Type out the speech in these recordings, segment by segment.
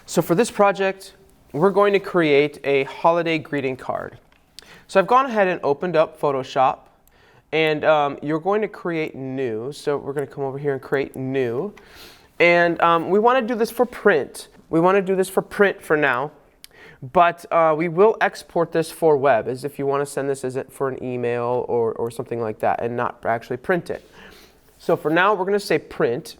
So for this project, we're going to create a holiday greeting card. So I've gone ahead and opened up Photoshop, and you're going to create new. So we're going to come over here and create new. And we want to do this for print. We want to do this for print for now, but we will export this for web, as if you want to send this as for an email or something like that, and not actually print it. So for now, we're going to say print.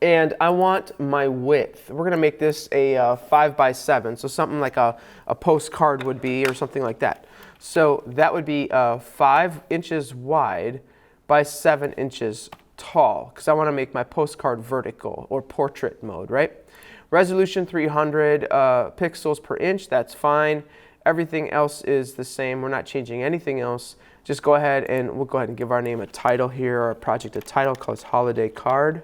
And I want my width. We're going to make this a 5 by 7, so something like a postcard would be, or something like that. So that would be 5 inches wide by 7 inches tall, because I want to make my postcard vertical or portrait mode, right? Resolution 300 pixels per inch, that's fine. Everything else is the same. We're not changing anything else. Just go ahead and we'll go ahead and give our name a title here, our project a title called Holiday Card.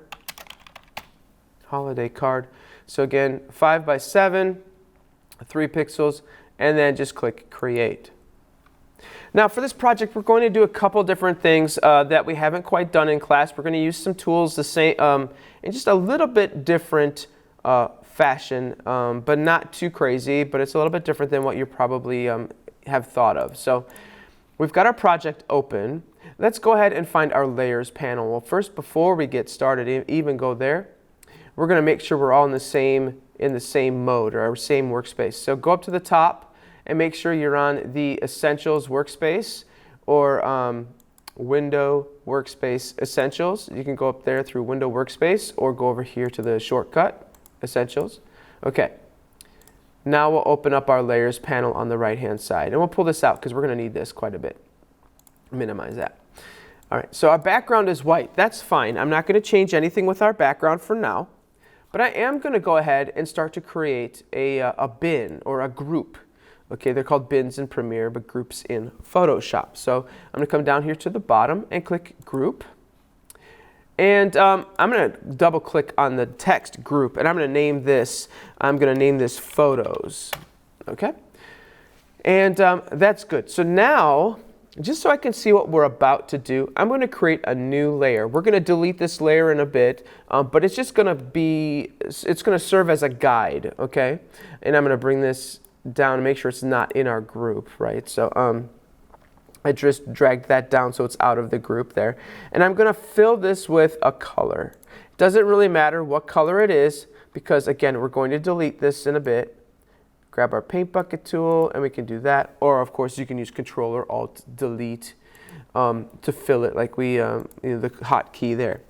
Holiday card. So again, 5 by 7, 3 pixels, and then just click create. Now for this project, we're going to do a couple different things that we haven't quite done in class. We're going to use some tools the same in just a little bit different fashion, but not too crazy, but it's a little bit different than what you probably have thought of. So we've got our project open. Let's go ahead and find our layers panel. Well, first, before we get started, even go there, we're going to make sure we're all in the same mode, or our same workspace. So go up to the top and make sure you're on the Essentials workspace, or Window Workspace Essentials. You can go up there through Window Workspace, or go over here to the shortcut Essentials. Okay. Now we'll open up our Layers panel on the right-hand side, and we'll pull this out because we're going to need this quite a bit. Minimize that. All right. So our background is white. That's fine. I'm not going to change anything with our background for now. But I am going to go ahead and start to create a bin or a group. Okay, they're called bins in Premiere, but groups in Photoshop. So I'm going to come down here to the bottom and click Group. And I'm going to double click on the text group, and I'm going to name this Photos. Okay? And that's good. So now, just so I can see what we're about to do, I'm going to create a new layer. We're going to delete this layer in a bit, but it's just going to be, it's going to serve as a guide, okay? And I'm going to bring this down and make sure it's not in our group, right? So I just dragged that down so it's out of the group there. And I'm going to fill this with a color. It doesn't really matter what color it is, because again, we're going to delete this in a bit. Grab our paint bucket tool, and we can do that. Or of course, you can use Control or Alt Delete to fill it, like we the hotkey there.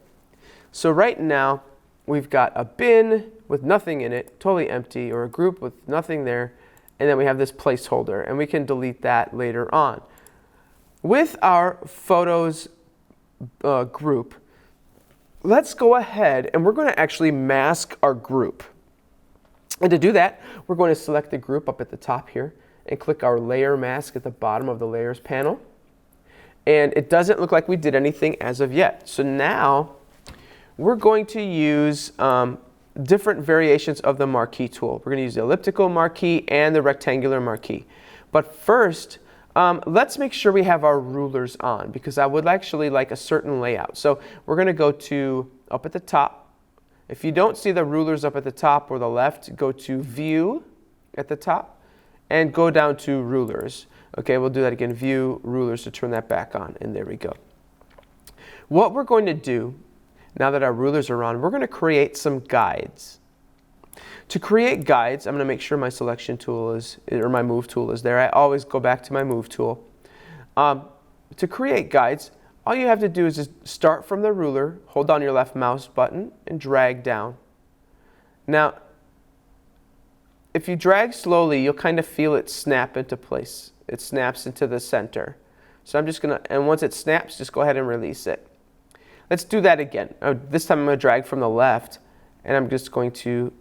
So right now, we've got a bin with nothing in it, totally empty, or a group with nothing there, and then we have this placeholder, and we can delete that later on. With our Photos group, let's go ahead and we're going to actually mask our group. And to do that, we're going to select the group up at the top here and click our layer mask at the bottom of the layers panel. And it doesn't look like we did anything as of yet. So now we're going to use different variations of the marquee tool. We're going to use the elliptical marquee and the rectangular marquee. But first, let's make sure we have our rulers on, because I would actually like a certain layout. So we're going to go to up at the top. If you don't see the rulers up at the top or the left, go to View at the top and go down to Rulers. Okay, we'll do that again, View, Rulers, to turn that back on, and there we go. What we're going to do, now that our rulers are on, we're going to create some guides. To create guides, I'm going to make sure my selection tool is, or my move tool is there. I always go back to my move tool. To create guides, all you have to do is just start from the ruler, hold down your left mouse button, and drag down. Now, if you drag slowly, you'll kind of feel it snap into place. It snaps into the center. So I'm just going to, and once it snaps, just go ahead and release it. Let's do that again. This time I'm going to drag from the left, and I'm just going to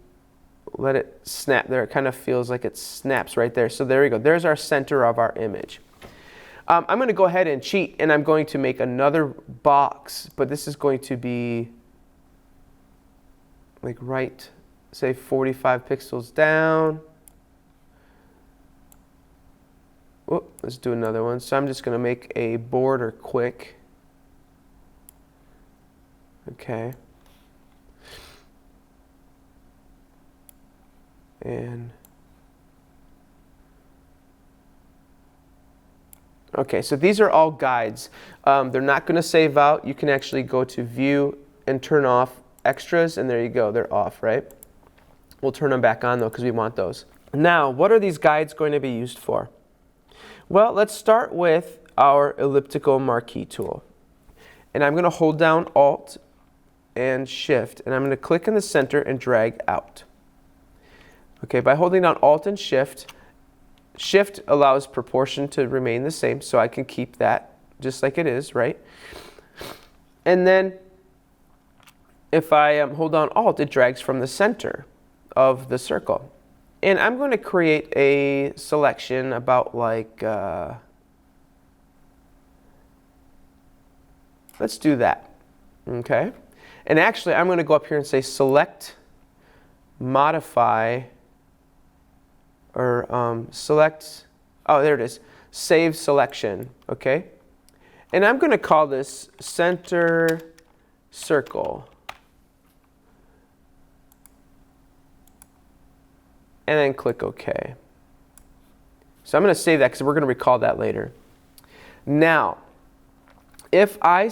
let it snap there. It kind of feels like it snaps right there. So there we go. There's our center of our image. I'm going to go ahead and cheat, and I'm going to make another box, but this is going to be like right, say 45 pixels down. Whoop, let's do another one. So I'm just going to make a border quick. Okay. And okay, so these are all guides. They're not going to save out. You can actually go to View and turn off extras, and there you go. They're off, right? We'll turn them back on, though, because we want those. Now, what are these guides going to be used for? Well, let's start with our Elliptical Marquee tool. And I'm going to hold down Alt and Shift, and I'm going to click in the center and drag out. Okay, by holding down Alt and Shift, Shift allows proportion to remain the same, so I can keep that just like it is, right? And then if I hold down Alt, it drags from the center of the circle. And I'm going to create a selection about like, let's do that, okay? And actually, I'm going to go up here and say Select, Modify, or select, oh, there it is, Save Selection, okay? And I'm going to call this Center Circle. And then click OK. So I'm going to save that because we're going to recall that later. Now, if I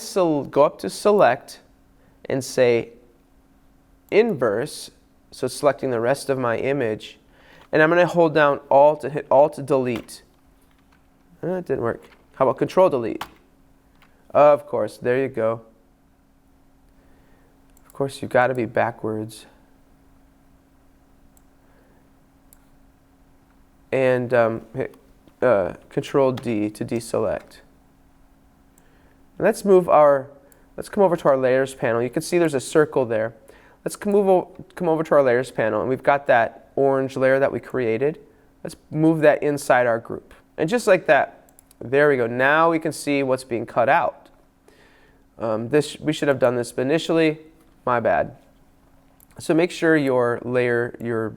go up to Select and say Inverse, so selecting the rest of my image, and I'm going to hold down Alt and hit Alt Delete. It didn't work. How about Control Delete? Of course, there you go. Of course, you've got to be backwards. And hit Control D to deselect. Let's come over to our Layers panel. You can see there's a circle there. Let's come over to our Layers panel, and we've got that orange layer that we created. Let's move that inside our group. And just like that, there we go. Now we can see what's being cut out. We should have done this initially. My bad. So make sure your layer, your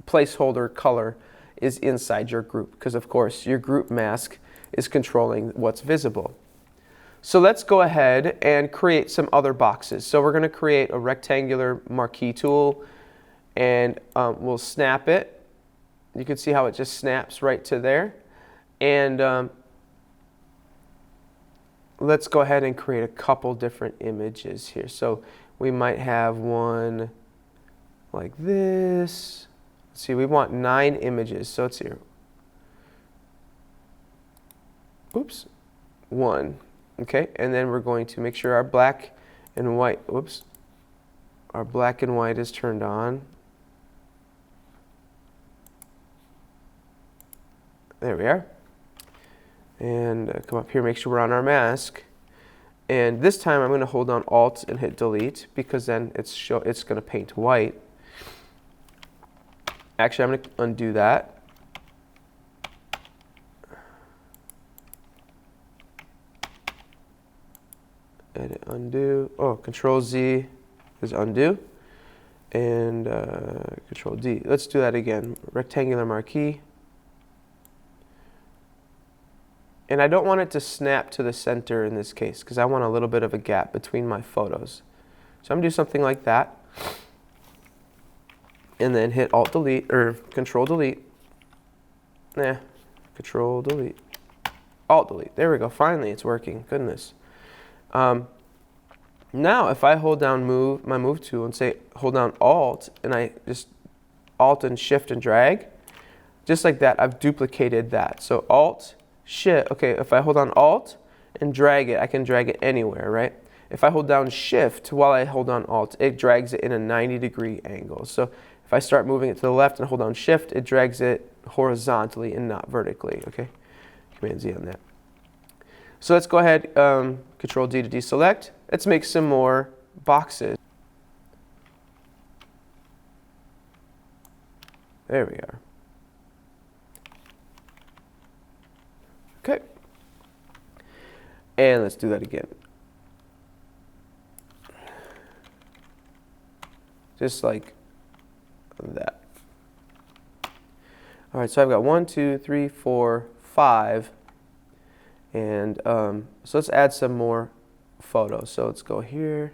placeholder color is inside your group, because of course your group mask is controlling what's visible. So let's go ahead and create some other boxes. So we're going to create a rectangular marquee tool, and we'll snap it. You can see how it just snaps right to there. And let's go ahead and create a couple different images here. So we might have one like this. Let's see, we want 9 images. So let's see here. Oops, 1. Okay, and then we're going to make sure our black and white, our black and white is turned on. There we are. And come up here, make sure we're on our mask. And this time I'm going to hold down Alt and hit Delete, because then it's going to paint white. Actually, I'm going to undo that. Edit, undo. Oh, Control Z is undo. And Control D. Let's do that again. Rectangular marquee. And I don't want it to snap to the center in this case, because I want a little bit of a gap between my photos. So I'm going to do something like that. And then hit Alt Delete, or Control Delete. Control Delete. Alt Delete. There we go. Finally, it's working. Goodness. Now, if I hold down my Move tool and say hold down Alt, and I just Alt and Shift and drag, just like that, I've duplicated that. So Alt, Shift. Okay, if I hold on Alt and drag it, I can drag it anywhere, right? If I hold down Shift while I hold on Alt, it drags it in a 90-degree angle. So if I start moving it to the left and hold down Shift, it drags it horizontally and not vertically. Okay, Command Z on that. So let's go ahead, Control D to deselect. Let's make some more boxes. There we are. Okay. And let's do that again. Just like that. All right, so I've got 1, 2, 3, 4, 5. And so let's add some more photos. So let's go here.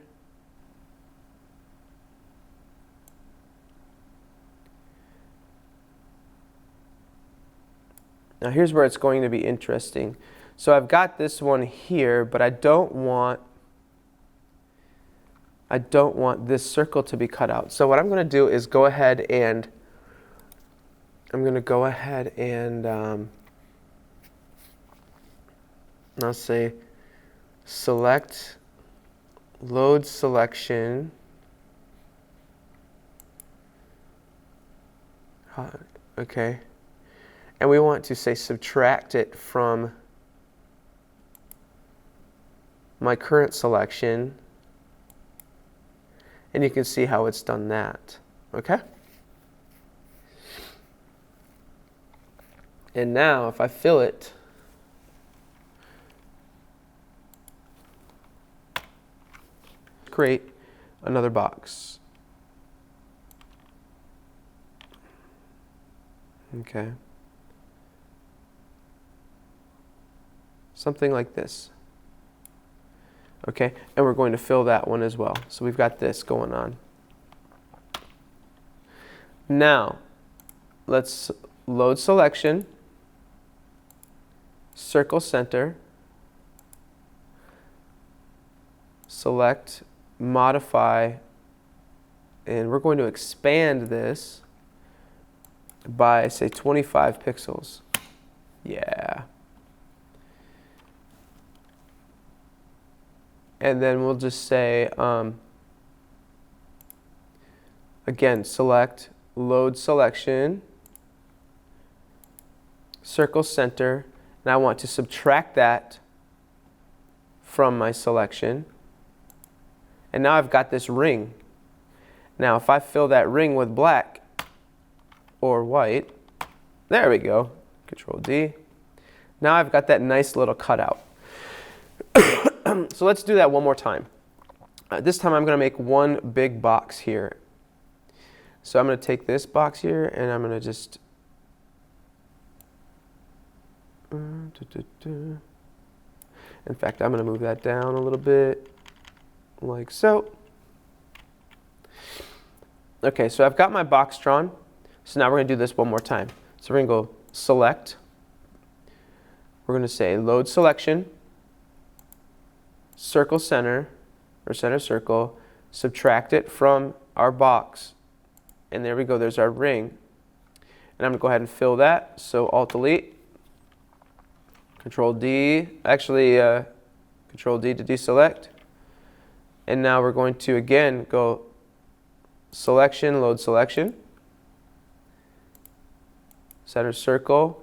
Now here's where it's going to be interesting. So I've got this one here, but I don't want this circle to be cut out. So what I'm going to do is go ahead and I'll say select load selection. Okay. And we want to say subtract it from my current selection. And you can see how it's done that. Okay? And now if I fill it, create another box. Okay. Something like this. Okay, and we're going to fill that one as well. So we've got this going on. Now, let's load selection, circle center, select, modify, and we're going to expand this by, say, 25 pixels. Yeah. And then we'll just say, again, select, load selection, circle center, and I want to subtract that from my selection. And now I've got this ring. Now if I fill that ring with black or white, there we go, Control D. Now I've got that nice little cutout. So let's do that one more time. This time I'm going to make one big box here. So I'm going to take this box here and I'm going to just in fact, I'm going to move that down a little bit like so. Okay, so I've got my box drawn. So now we're going to do this one more time. So we're going to go select. We're going to say load selection, circle center, or center circle, subtract it from our box. And there we go, there's our ring. And I'm going to go ahead and fill that. So Alt-Delete, Control-D, actually Control-D to deselect. And now we're going to, again, go selection, load selection, center circle,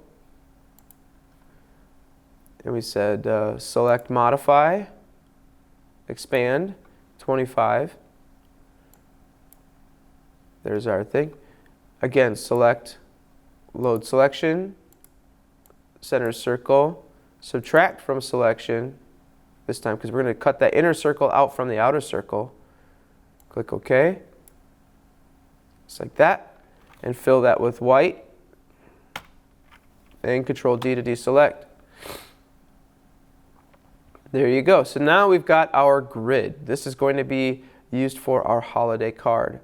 and we said select, modify, expand, 25. There's our thing. Again, select, load selection, center circle, subtract from selection, this time because we're going to cut that inner circle out from the outer circle. Click OK. Just like that. And fill that with white. And Control D to deselect. There you go. So now we've got our grid. This is going to be used for our holiday card.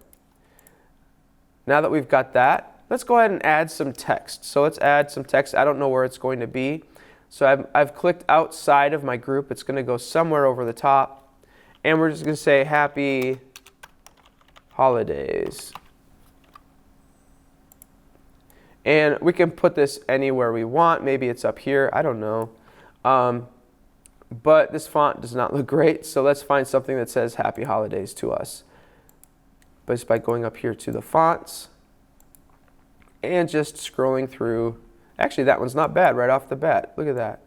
Now that we've got that, let's go ahead and add some text. So let's add some text. I don't know where it's going to be. So I've clicked outside of my group. It's going to go somewhere over the top. And we're just going to say Happy Holidays. And we can put this anywhere we want. Maybe it's up here. I don't know. But this font does not look great. So let's find something that says Happy Holidays to us. But just by going up here to the fonts and just scrolling through. Actually, that one's not bad right off the bat. Look at that.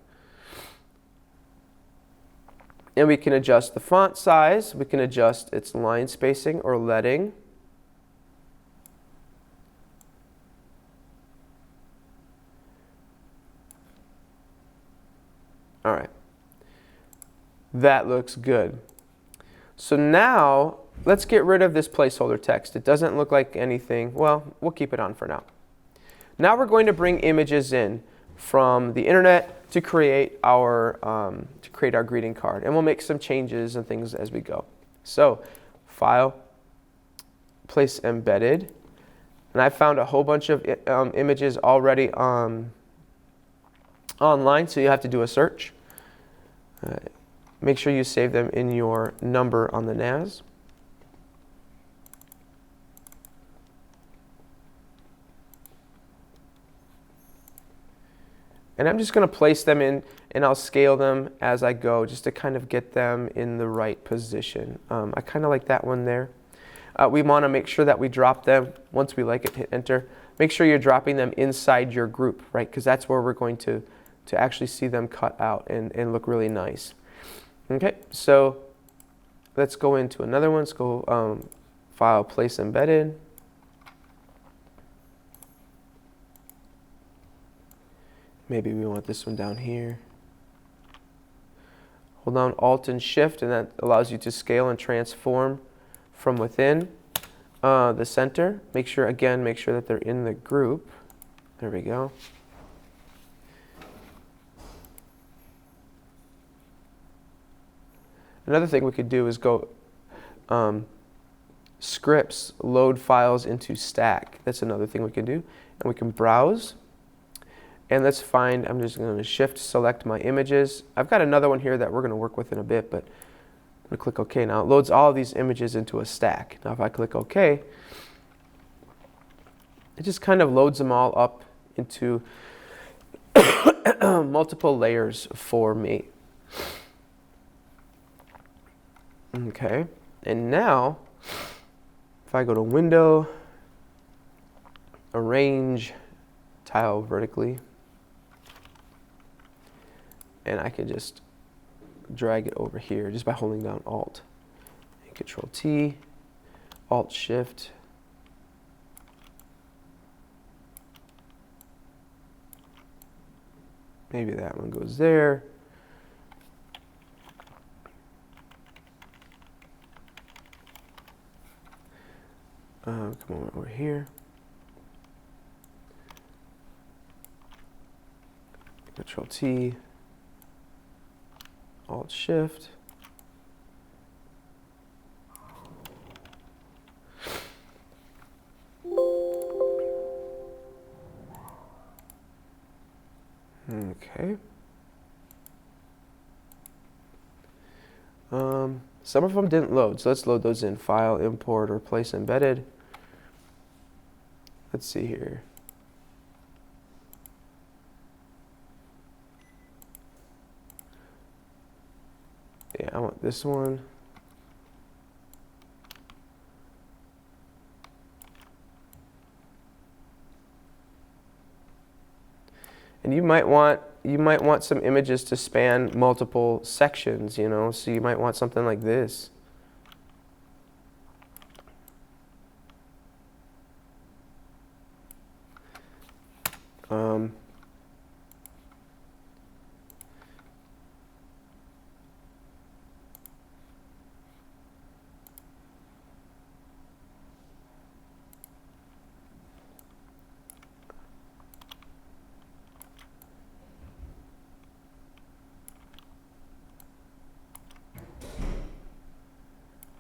And we can adjust the font size. We can adjust its line spacing or leading. All right. That looks good. So now, let's get rid of this placeholder text. It doesn't look like anything. Well, we'll keep it on for now. Now we're going to bring images in from the internet to create our greeting card, and we'll make some changes and things as we go. So, File, Place Embedded, and I found a whole bunch of images already online, so you have to do a search. Make sure you save them in your number on the NAS. And I'm just going to place them in, and I'll scale them as I go just to kind of get them in the right position. I kind of like that one there. We want to make sure that we drop them. Once we like it, hit enter. Make sure you're dropping them inside your group, right? Because that's where we're going to actually see them cut out and look really nice. Okay, so let's go into another one. Let's go File, Place Embedded. Maybe we want this one down here. Hold down Alt and Shift, and that allows you to scale and transform from within the center. Make sure that they're in the group. There we go. Another thing we could do is go scripts, load files into stack. That's another thing we can do. And we can browse. And let's find, I'm just going to shift select my images. I've got another one here that we're going to work with in a bit, but I'm going to click OK. Now it loads all of these images into a stack. Now if I click OK, it just kind of loads them all up into multiple layers for me. Okay, and now if I go to Window, Arrange, Tile Vertically, and I can just drag it over here just by holding down Alt. And Control T, Alt Shift. Maybe that one goes there. Come over here. Control T, Alt Shift. Okay. Some of them didn't load, so let's load those in. File, Import, or Place Embedded. Let's see here. Yeah, I want this one. And you might want some images to span multiple sections, you know, so you might want something like this.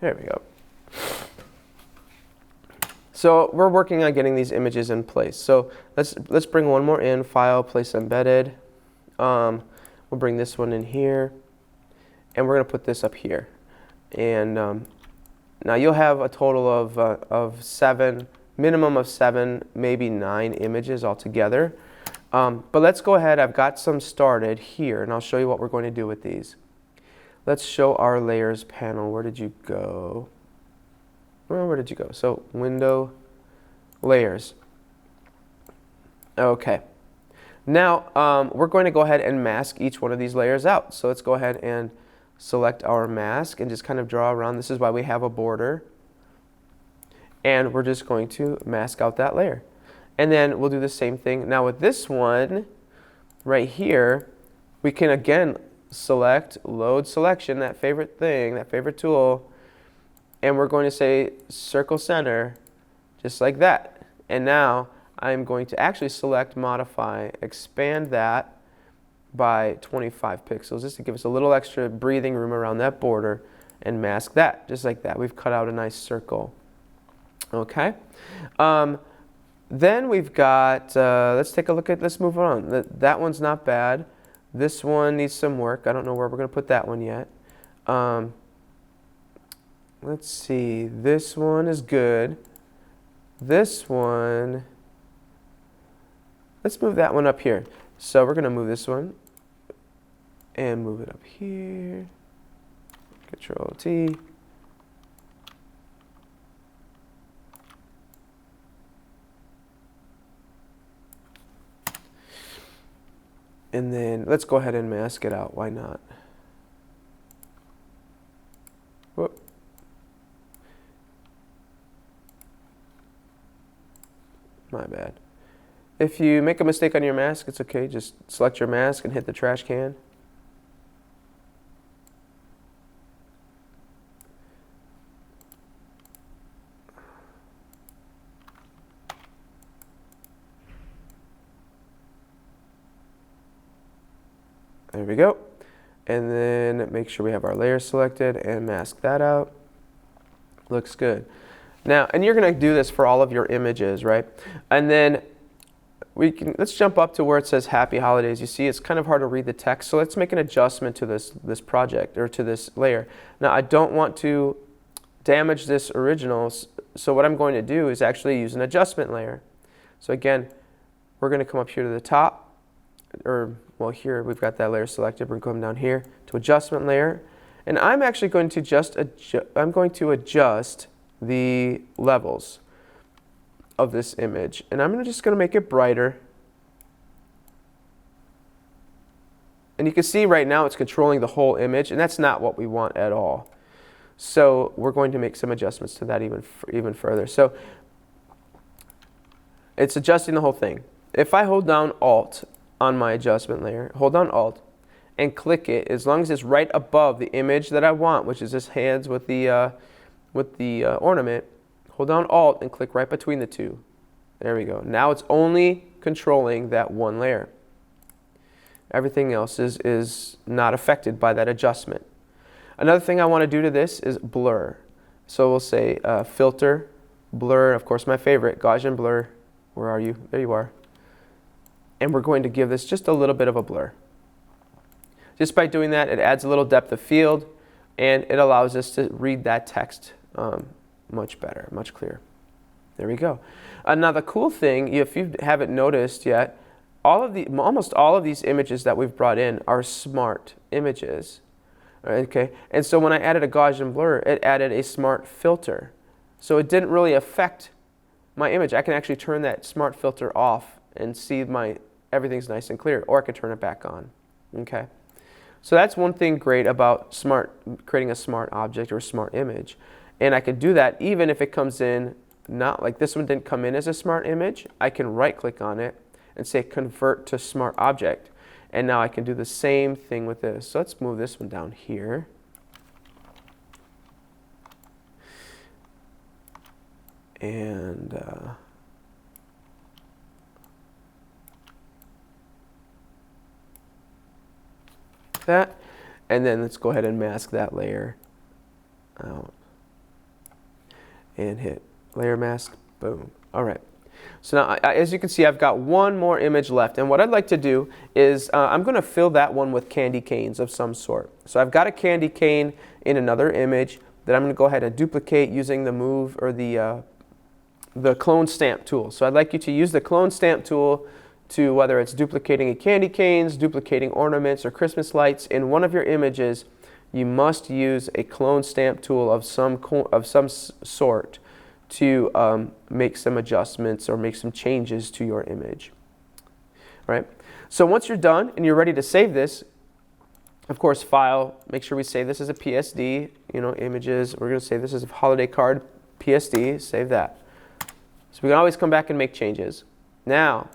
There we go. So we're working on getting these images in place. So let's bring one more in. File, Place Embedded. We'll bring this one in here, and we're going to put this up here. And now you'll have a total of 7, minimum of 7, maybe 9 images altogether. But let's go ahead. I've got some started here, and I'll show you what we're going to do with these. Let's show our layers panel. Where did you go? Well, where did you go? So Window, Layers. Okay. Now we're going to go ahead and mask each one of these layers out. So let's go ahead and select our mask and just kind of draw around. This is why we have a border. And we're just going to mask out that layer. And then we'll do the same thing. Now with this one right here, we can again select Load Selection, that favorite thing, that favorite tool, and we're going to say Circle Center, just like that. And now I'm going to actually select Modify, expand that by 25 pixels, just to give us a little extra breathing room around that border, and mask that, just like that. We've cut out a nice circle. Okay. Then we've got, let's take a look at, let's move on. That one's not bad. This one needs some work. I don't know where we're going to put that one yet. Let's see, this one is good. This one, let's move that one up here. So we're going to move this one and move it up here. Control T. And then let's go ahead and mask it out. Why not? Whoop. My bad. If you make a mistake on your mask, it's okay. Just select your mask and hit the trash can. There we go. And then make sure we have our layer selected and mask that out. Looks good. Now, and you're going to do this for all of your images, right? And then let's jump up to where it says Happy Holidays. You see, it's kind of hard to read the text, so let's make an adjustment to this project, or to this layer. Now, I don't want to damage this original, so what I'm going to do is actually use an adjustment layer. So again, we're going to come up here to the top, or well, here we've got that layer selected. We're going to come down here to adjustment layer, and I'm actually going to adjust the levels of this image, and I'm just going to make it brighter. And you can see right now it's controlling the whole image, and that's not what we want at all. So we're going to make some adjustments to that even further. So it's adjusting the whole thing. If I hold down Alt on my adjustment layer, hold down Alt and click it, as long as it's right above the image that I want, which is this hands with the ornament, hold down Alt and click right between the two. There we go. Now it's only controlling that one layer. Everything else is not affected by that adjustment. Another thing I want to do to this is blur. So we'll say filter, blur, of course my favorite, Gaussian blur. Where are you? There you are. And we're going to give this just a little bit of a blur. Just by doing that, it adds a little depth of field, and it allows us to read that text much better, much clearer. There we go. Now the cool thing, if you haven't noticed yet, almost all of these images that we've brought in are smart images. Okay, and so when I added a Gaussian blur, it added a smart filter. So it didn't really affect my image. I can actually turn that smart filter off and see everything's nice and clear, or I can turn it back on. Okay, so that's one thing great about creating a smart object or a smart image. And I can do that even if it comes in, not like this one didn't come in as a smart image. I can right click on it and say convert to smart object. And now I can do the same thing with this. So let's move this one down here. And that. And then let's go ahead and mask that layer out. And hit layer mask, boom. All right. So now, as you can see, I've got one more image left. And what I'd like to do is I'm going to fill that one with candy canes of some sort. So I've got a candy cane in another image that I'm going to go ahead and duplicate using the move or the clone stamp tool. So I'd like you to use the clone stamp tool to, whether it's duplicating candy canes, duplicating ornaments, or Christmas lights in one of your images, you must use a clone stamp tool of some sort to make some adjustments or make some changes to your image. Right? So once you're done and you're ready to save this, of course, file, make sure we save this as a PSD, images. We're going to save this as a holiday card PSD, save that. So we can always come back and make changes. Now,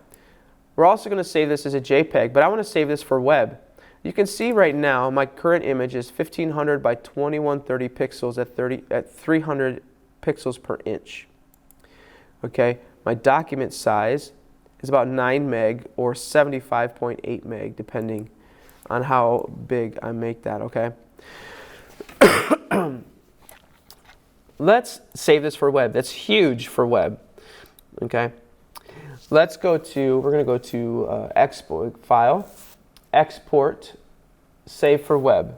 we're also going to save this as a JPEG, but I want to save this for web. You can see right now my current image is 1500 by 2130 pixels at 300 pixels per inch. Okay, my document size is about 9 meg or 75.8 meg, depending on how big I make that. Okay. Let's save this for web. That's huge for web. Okay. we're going to go to export, File, Export, Save for Web.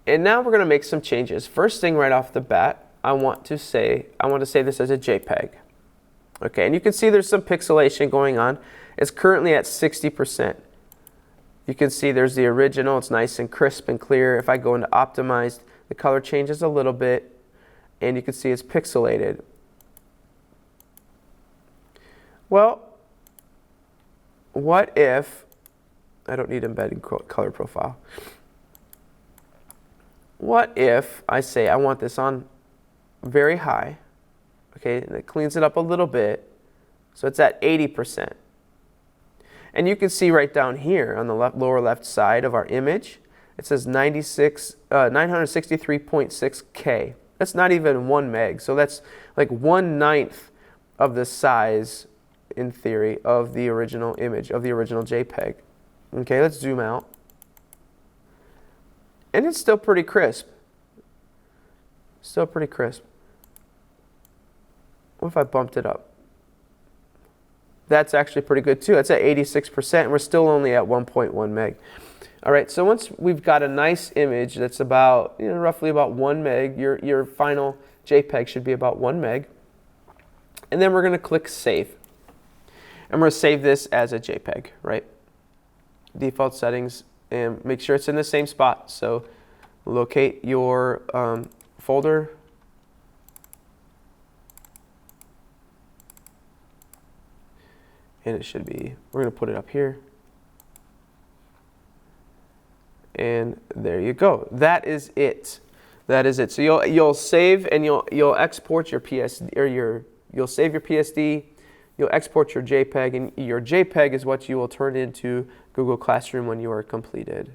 And now we're going to make some changes. First thing right off the bat, I want to save this as a JPEG. Okay, and you can see there's some pixelation going on. It's currently at 60%. You can see there's the original. It's nice and crisp and clear. If I go into Optimized, the color changes a little bit, and you can see it's pixelated. Well, what if, I don't need embedded color profile. What if I say I want this on very high, okay, and it cleans it up a little bit, so it's at 80%. And you can see right down here on the lower left side of our image, it says 963.6K. That's not even 1 meg, so that's like 1/9 of the size, in theory, of the original image, of the original JPEG. Okay, let's zoom out. And it's still pretty crisp. Still pretty crisp. What if I bumped it up? That's actually pretty good too. That's at 86%, and we're still only at 1.1 meg. All right, so once we've got a nice image that's about, roughly about 1 meg, your final JPEG should be about 1 meg. And then we're going to click Save. And we're going to save this as a JPEG, right? Default settings, and make sure it's in the same spot. So locate your folder. And it should be, we're going to put it up here. And there you go. That is it. That is it. So you'll save and you'll export your PSD, or you'll save your PSD, you'll export your JPEG, and your JPEG is what you will turn into Google Classroom when you are completed.